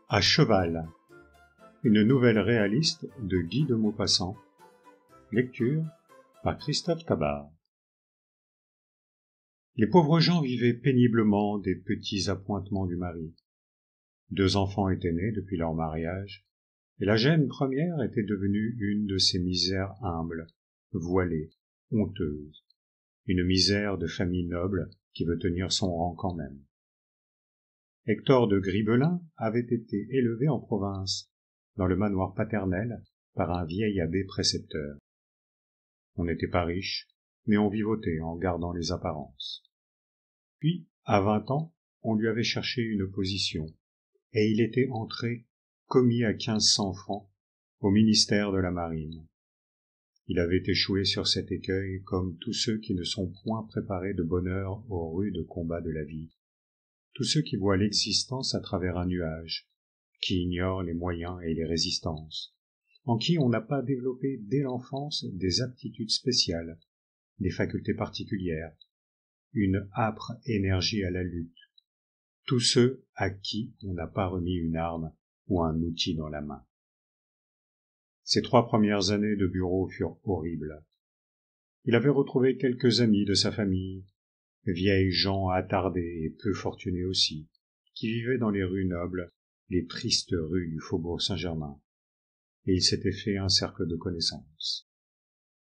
À cheval, une nouvelle réaliste de Guy de Maupassant, lecture par Christophe Tabar. Les pauvres gens vivaient péniblement des petits appointements du mari. 2 enfants étaient nés depuis leur mariage, et la gêne première était devenue une de ces misères humbles, voilées, honteuses, une misère de famille noble qui veut tenir son rang quand même. Hector de Gribelin avait été élevé en province, dans le manoir paternel, par un vieil abbé précepteur. On n'était pas riche, mais on vivotait en gardant les apparences. Puis, à 20 ans, on lui avait cherché une position, et il était entré, commis à 1500 francs, au ministère de la Marine. Il avait échoué sur cet écueil comme tous ceux qui ne sont point préparés de bonne heure aux rudes combats de la vie, tous ceux qui voient l'existence à travers un nuage, qui ignorent les moyens et les résistances, en qui on n'a pas développé dès l'enfance des aptitudes spéciales, des facultés particulières, une âpre énergie à la lutte, tous ceux à qui on n'a pas remis une arme ou un outil dans la main. Ces 3 premières années de bureau furent horribles. Il avait retrouvé quelques amis de sa famille, vieilles gens attardés et peu fortunés aussi, qui vivaient dans les rues nobles, les tristes rues du faubourg Saint-Germain, et il s'était fait un cercle de connaissances.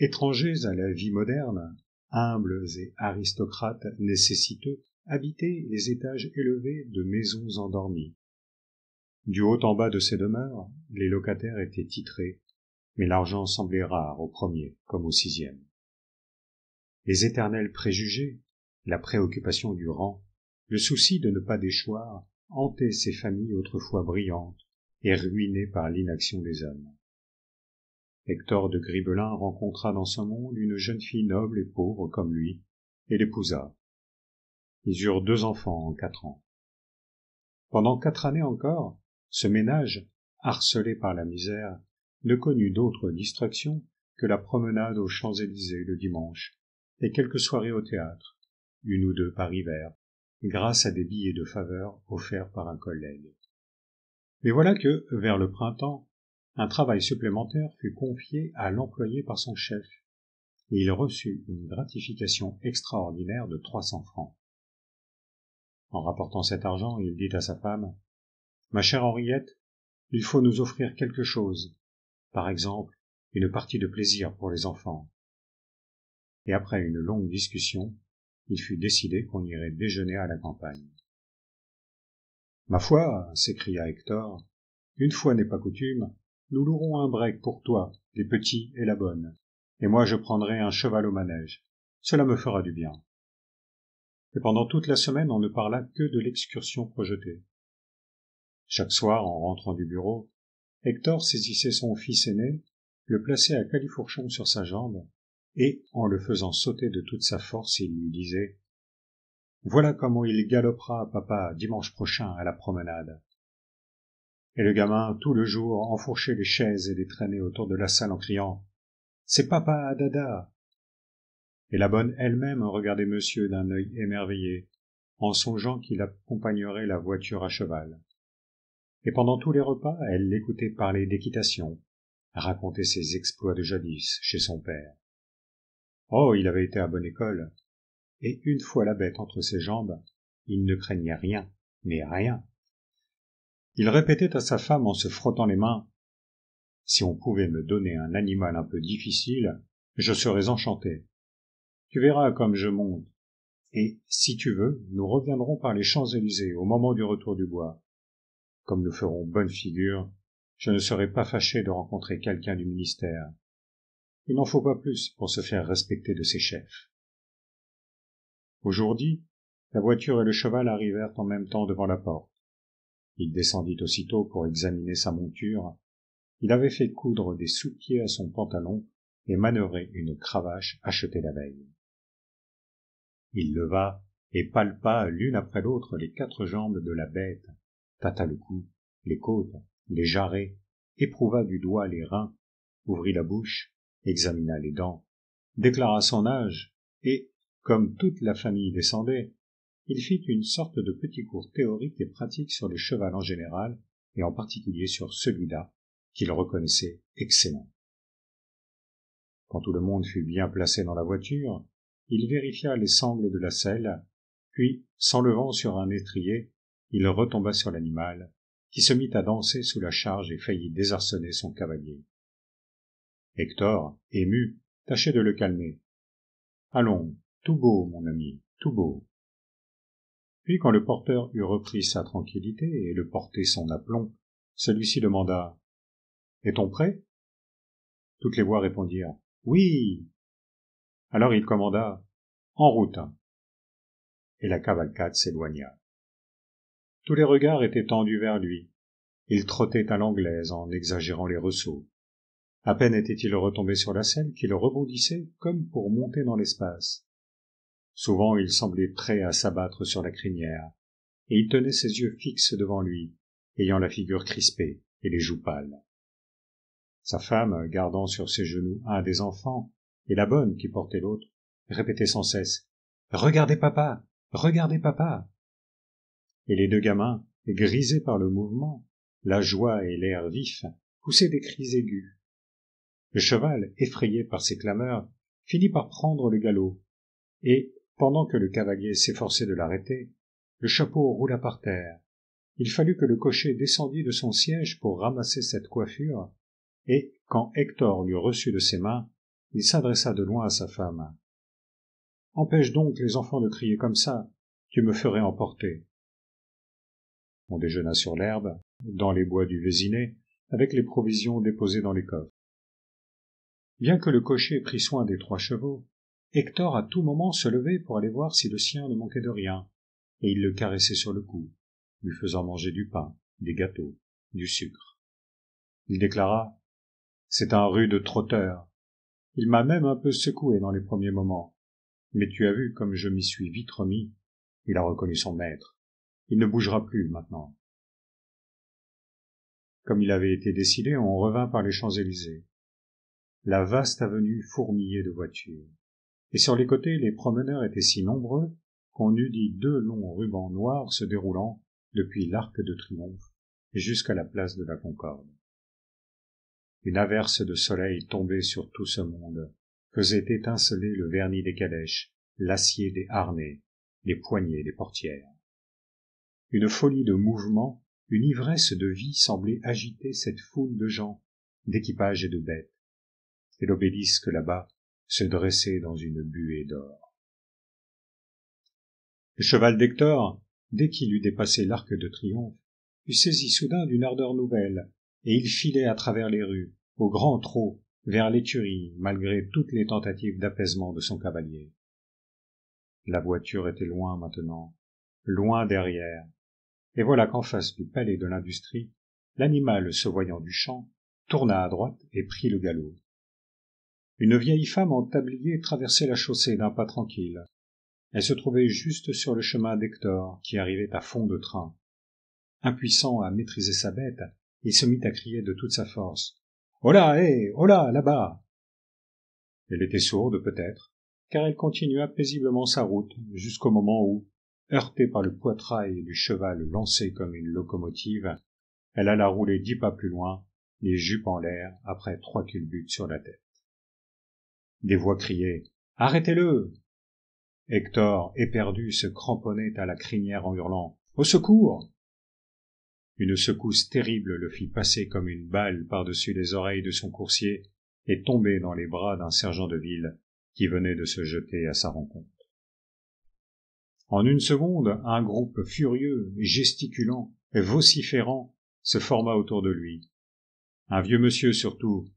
Étrangers à la vie moderne, humbles et aristocrates nécessiteux, habitaient les étages élevés de maisons endormies. Du haut en bas de ces demeures, les locataires étaient titrés, mais l'argent semblait rare au premier comme au 6e. Les éternels préjugés, la préoccupation du rang, le souci de ne pas déchoir, hantaient ces familles autrefois brillantes et ruinées par l'inaction des hommes. Hector de Gribelin rencontra dans ce monde une jeune fille noble et pauvre comme lui, et l'épousa. Ils eurent 2 enfants en 4 ans. Pendant 4 années encore, ce ménage, harcelé par la misère, ne connut d'autre distraction que la promenade aux Champs-Élysées le dimanche, et quelques soirées au théâtre, 1 ou 2 par hiver, grâce à des billets de faveur offerts par un collègue. Mais voilà que, vers le printemps, un travail supplémentaire fut confié à l'employé par son chef, et il reçut une gratification extraordinaire de 300 francs. En rapportant cet argent, il dit à sa femme, « Ma chère Henriette, il faut nous offrir quelque chose, par exemple, une partie de plaisir pour les enfants. » Et après une longue discussion, il fut décidé qu'on irait déjeuner à la campagne. « Ma foi, s'écria Hector, une fois n'est pas coutume, nous louerons un break pour toi, les petits et la bonne, et moi je prendrai un cheval au manège. Cela me fera du bien. » Et pendant toute la semaine, on ne parla que de l'excursion projetée. Chaque soir, en rentrant du bureau, Hector saisissait son fils aîné, le plaçait à califourchon sur sa jambe, et, en le faisant sauter de toute sa force, il lui disait « Voilà comment il galopera, papa, dimanche prochain à la promenade. » Et le gamin, tout le jour, enfourchait les chaises et les traînait autour de la salle en criant « C'est papa à dada !» Et la bonne elle-même regardait monsieur d'un œil émerveillé, en songeant qu'il accompagnerait la voiture à cheval. Et pendant tous les repas, elle l'écoutait parler d'équitation, raconter ses exploits de jadis chez son père. Oh, il avait été à bonne école, et une fois la bête entre ses jambes, il ne craignait rien, mais rien. Il répétait à sa femme en se frottant les mains, « Si on pouvait me donner un animal un peu difficile, je serais enchanté. Tu verras comme je monte, et, si tu veux, nous reviendrons par les Champs-Élysées au moment du retour du bois. Comme nous ferons bonne figure, je ne serai pas fâché de rencontrer quelqu'un du ministère. Il n'en faut pas plus pour se faire respecter de ses chefs. » Aujourd'hui, la voiture et le cheval arrivèrent en même temps devant la porte. Il descendit aussitôt pour examiner sa monture. Il avait fait coudre des sous-pieds à son pantalon et manœuvrer une cravache achetée la veille. Il leva et palpa l'une après l'autre les 4 jambes de la bête, tâta le cou, les côtes, les jarrets, éprouva du doigt les reins, ouvrit la bouche, examina les dents, déclara son âge, et, comme toute la famille descendait, il fit une sorte de petit cours théorique et pratique sur le cheval en général, et en particulier sur celui-là, qu'il reconnaissait excellent. Quand tout le monde fut bien placé dans la voiture, il vérifia les sangles de la selle, puis, s'enlevant sur un étrier, il retomba sur l'animal, qui se mit à danser sous la charge et faillit désarçonner son cavalier. Hector, ému, tâchait de le calmer. « Allons, tout beau, mon ami, tout beau. » Puis, quand le porteur eut repris sa tranquillité et le porté son aplomb, celui-ci demanda « Est-on prêt ?» Toutes les voix répondirent « Oui !» Alors il commanda « En route !» et la cavalcade s'éloigna. Tous les regards étaient tendus vers lui. Il trottait à l'anglaise en exagérant les ressauts. À peine était-il retombé sur la selle qu'il rebondissait comme pour monter dans l'espace. Souvent il semblait prêt à s'abattre sur la crinière, et il tenait ses yeux fixes devant lui, ayant la figure crispée et les joues pâles. Sa femme, gardant sur ses genoux un des enfants, et la bonne qui portait l'autre, répétait sans cesse « Regardez papa! Regardez papa !» Et les deux gamins, grisés par le mouvement, la joie et l'air vif, poussaient des cris aigus. Le cheval, effrayé par ces clameurs, finit par prendre le galop, et, pendant que le cavalier s'efforçait de l'arrêter, le chapeau roula par terre. Il fallut que le cocher descendît de son siège pour ramasser cette coiffure, et, quand Hector l'eut reçue de ses mains, il s'adressa de loin à sa femme. « Empêche donc les enfants de crier comme ça, tu me ferais emporter. » On déjeuna sur l'herbe, dans les bois du Vésinet, avec les provisions déposées dans les coffres. Bien que le cocher prît soin des 3 chevaux, Hector à tout moment se levait pour aller voir si le sien ne manquait de rien, et il le caressait sur le cou, lui faisant manger du pain, des gâteaux, du sucre. Il déclara « C'est un rude trotteur. Il m'a même un peu secoué dans les premiers moments, mais tu as vu comme je m'y suis vite remis. Il a reconnu son maître. Il ne bougera plus maintenant. » Comme il avait été décidé, on revint par les Champs-Élysées. La vaste avenue fourmillait de voitures, et sur les côtés les promeneurs étaient si nombreux qu'on eût dit 2 longs rubans noirs se déroulant depuis l'Arc de Triomphe jusqu'à la place de la Concorde. Une averse de soleil tombée sur tout ce monde faisait étinceler le vernis des calèches, l'acier des harnais, les poignées des portières. Une folie de mouvement, une ivresse de vie semblait agiter cette foule de gens, d'équipages et de bêtes, et l'obélisque là-bas se dressait dans une buée d'or. Le cheval d'Hector, dès qu'il eut dépassé l'Arc de Triomphe, fut saisi soudain d'une ardeur nouvelle, et il filait à travers les rues, au grand trot, vers l'écurie, malgré toutes les tentatives d'apaisement de son cavalier. La voiture était loin maintenant, loin derrière, et voilà qu'en face du palais de l'Industrie, l'animal, se voyant du champ, tourna à droite et prit le galop. Une vieille femme en tablier traversait la chaussée d'un pas tranquille. Elle se trouvait juste sur le chemin d'Hector, qui arrivait à fond de train. Impuissant à maîtriser sa bête, il se mit à crier de toute sa force. « Holà, hé, holà, là-bas !» Elle était sourde, peut-être, car elle continua paisiblement sa route jusqu'au moment où, heurtée par le poitrail du cheval lancé comme une locomotive, elle alla rouler 10 pas plus loin, les jupes en l'air, après 3 culbutes sur la tête. Des voix criaient « Arrêtez-le !» Hector, éperdu, se cramponnait à la crinière en hurlant « Au secours !» Une secousse terrible le fit passer comme une balle par-dessus les oreilles de son coursier et tomber dans les bras d'un sergent de ville qui venait de se jeter à sa rencontre. En une seconde, un groupe furieux, gesticulant et vociférant se forma autour de lui. Un vieux monsieur surtout,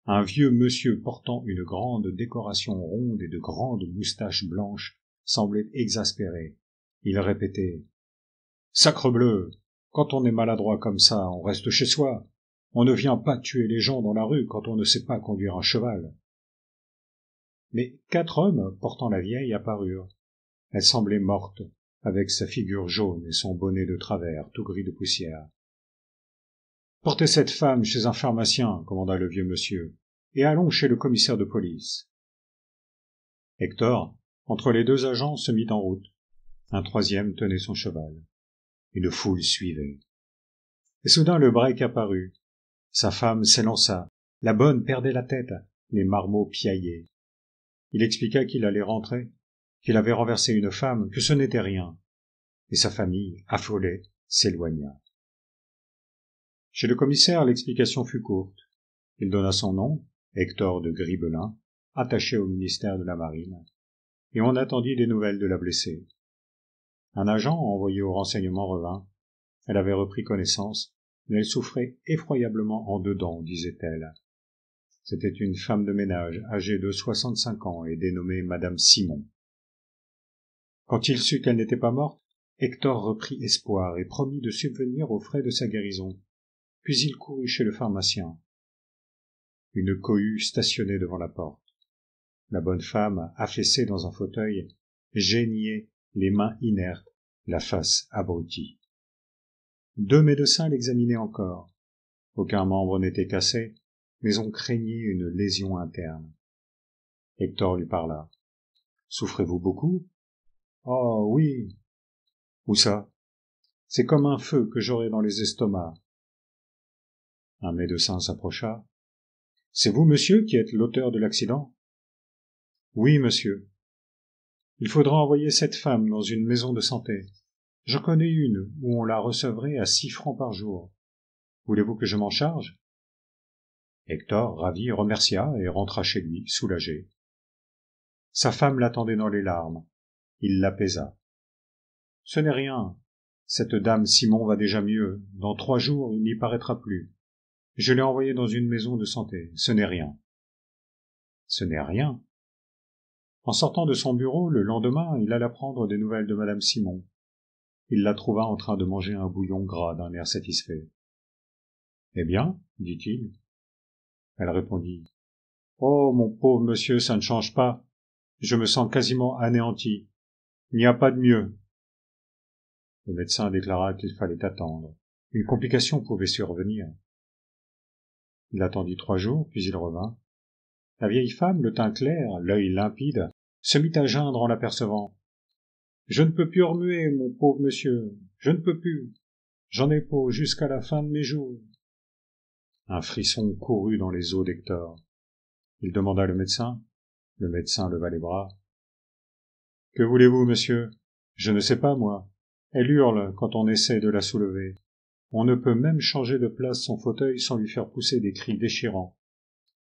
un vieux monsieur portant une grande décoration ronde et de grandes moustaches blanches, semblait exaspéré. Il répétait « Sacrebleu ! Quand on est maladroit comme ça, on reste chez soi. On ne vient pas tuer les gens dans la rue quand on ne sait pas conduire un cheval. » Mais 4 hommes portant la vieille apparurent. Elle semblait morte, avec sa figure jaune et son bonnet de travers, tout gris de poussière. « Portez cette femme chez un pharmacien, » commanda le vieux monsieur, « et allons chez le commissaire de police. » Hector, entre les 2 agents, se mit en route. Un 3e tenait son cheval. Une foule suivait. Et soudain le break apparut. Sa femme s'élança. La bonne perdait la tête, les marmots piaillaient. Il expliqua qu'il allait rentrer, qu'il avait renversé une femme, que ce n'était rien. Et sa famille, affolée, s'éloigna. Chez le commissaire, l'explication fut courte. Il donna son nom, Hector de Gribelin, attaché au ministère de la Marine, et on attendit des nouvelles de la blessée. Un agent envoyé au renseignement revint. Elle avait repris connaissance, mais elle souffrait effroyablement en dedans, disait-elle. C'était une femme de ménage, âgée de 65 ans et dénommée Madame Simon. Quand il sut qu'elle n'était pas morte, Hector reprit espoir et promit de subvenir aux frais de sa guérison. Puis il courut chez le pharmacien. Une cohue stationnait devant la porte. La bonne femme, affaissée dans un fauteuil, geignait, les mains inertes, la face abrutie. 2 médecins l'examinaient encore. Aucun membre n'était cassé, mais on craignait une lésion interne. Hector lui parla. « Souffrez-vous beaucoup ?»« Oh, oui. »« Où ça ?»« C'est comme un feu que j'aurai dans les estomacs. » Un médecin s'approcha. « C'est vous, monsieur, qui êtes l'auteur de l'accident ?»« Oui, monsieur. Il faudra envoyer cette femme dans une maison de santé. Je connais une où on la recevrait à 6 francs par jour. Voulez-vous que je m'en charge ?» Hector, ravi, remercia et rentra chez lui, soulagé. Sa femme l'attendait dans les larmes. Il l'apaisa. « Ce n'est rien. Cette dame Simon va déjà mieux. Dans 3 jours, il n'y paraîtra plus. Je l'ai envoyée dans une maison de santé. Ce n'est rien. » Ce n'est rien. En sortant de son bureau, le lendemain, il alla prendre des nouvelles de Madame Simon. Il la trouva en train de manger un bouillon gras d'un air satisfait. « Eh bien, dit-il. Elle répondit. « Oh, mon pauvre monsieur, ça ne change pas. Je me sens quasiment anéanti. Il n'y a pas de mieux. » Le médecin déclara qu'il fallait attendre. Une complication pouvait survenir. Il attendit 3 jours, puis il revint. La vieille femme, le teint clair, l'œil limpide, se mit à geindre en l'apercevant. « Je ne peux plus remuer, mon pauvre monsieur, je ne peux plus. J'en ai pour jusqu'à la fin de mes jours. » Un frisson courut dans les os d'Hector. Il demanda le médecin. Le médecin leva les bras. « Que voulez-vous, monsieur ? Je ne sais pas, moi. Elle hurle quand on essaie de la soulever. On ne peut même changer de place son fauteuil sans lui faire pousser des cris déchirants.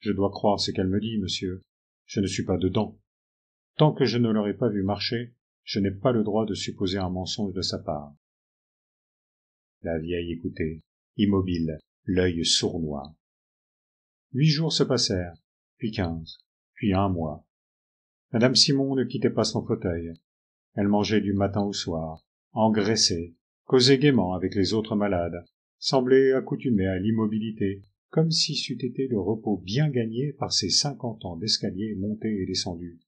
Je dois croire ce qu'elle me dit, monsieur. Je ne suis pas dedans. Tant que je ne l'aurai pas vue marcher, je n'ai pas le droit de supposer un mensonge de sa part. » La vieille écoutait, immobile, l'œil sournois. 8 jours se passèrent, puis 15, puis 1 mois. Madame Simon ne quittait pas son fauteuil. Elle mangeait du matin au soir, engraissait, causait gaiement avec les autres malades, semblait accoutumée à l'immobilité, comme si c'eût été le repos bien gagné par ses 50 ans d'escaliers montés et descendus,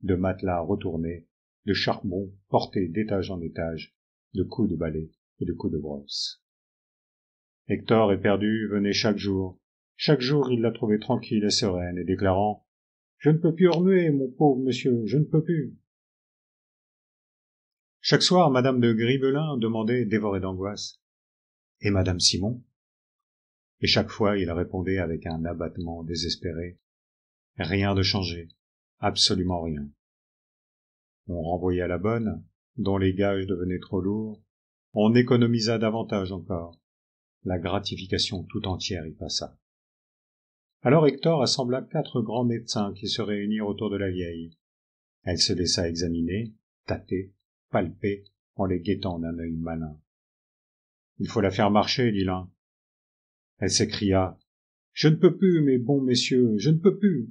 de matelas retournés, de charbon porté d'étage en étage, de coups de balai et de coups de brosse. Hector, éperdu, venait chaque jour. Chaque jour, il la trouvait tranquille et sereine, et déclarant « Je ne peux plus remuer, mon pauvre monsieur, je ne peux plus. » Chaque soir, madame de Gribelin demandait, dévorée d'angoisse « Et madame Simon ?» Et chaque fois, il répondait avec un abattement désespéré « Rien de changé, absolument rien. » On renvoya la bonne, dont les gages devenaient trop lourds. On économisa davantage encore. La gratification tout entière y passa. Alors Hector assembla 4 grands médecins qui se réunirent autour de la vieille. Elle se laissa examiner, tâter, palper, en les guettant d'un œil malin. « Il faut la faire marcher, dit l'un. » Elle s'écria. « Je ne peux plus, mes bons messieurs, je ne peux plus. »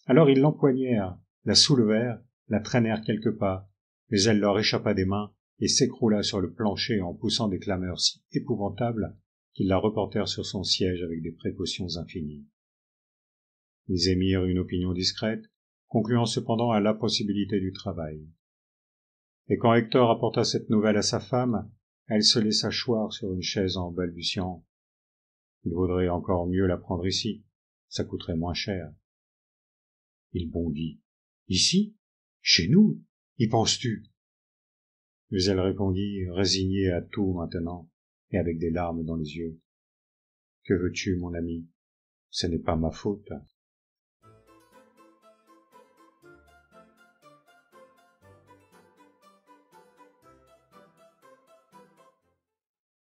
Alors ils l'empoignèrent, la soulevèrent, la traînèrent quelques pas, mais elle leur échappa des mains et s'écroula sur le plancher en poussant des clameurs si épouvantables qu'ils la reportèrent sur son siège avec des précautions infinies. Ils émirent une opinion discrète, concluant cependant à l'impossibilité du travail. Et quand Hector apporta cette nouvelle à sa femme, elle se laissa choir sur une chaise en balbutiant. « Il vaudrait encore mieux la prendre ici, ça coûterait moins cher. » Il bondit. « Ici ? Chez nous ? Y penses-tu ?» Mais elle répondit, résignée à tout maintenant. et avec des larmes dans les yeux. Que veux-tu, mon ami? Ce n'est pas ma faute.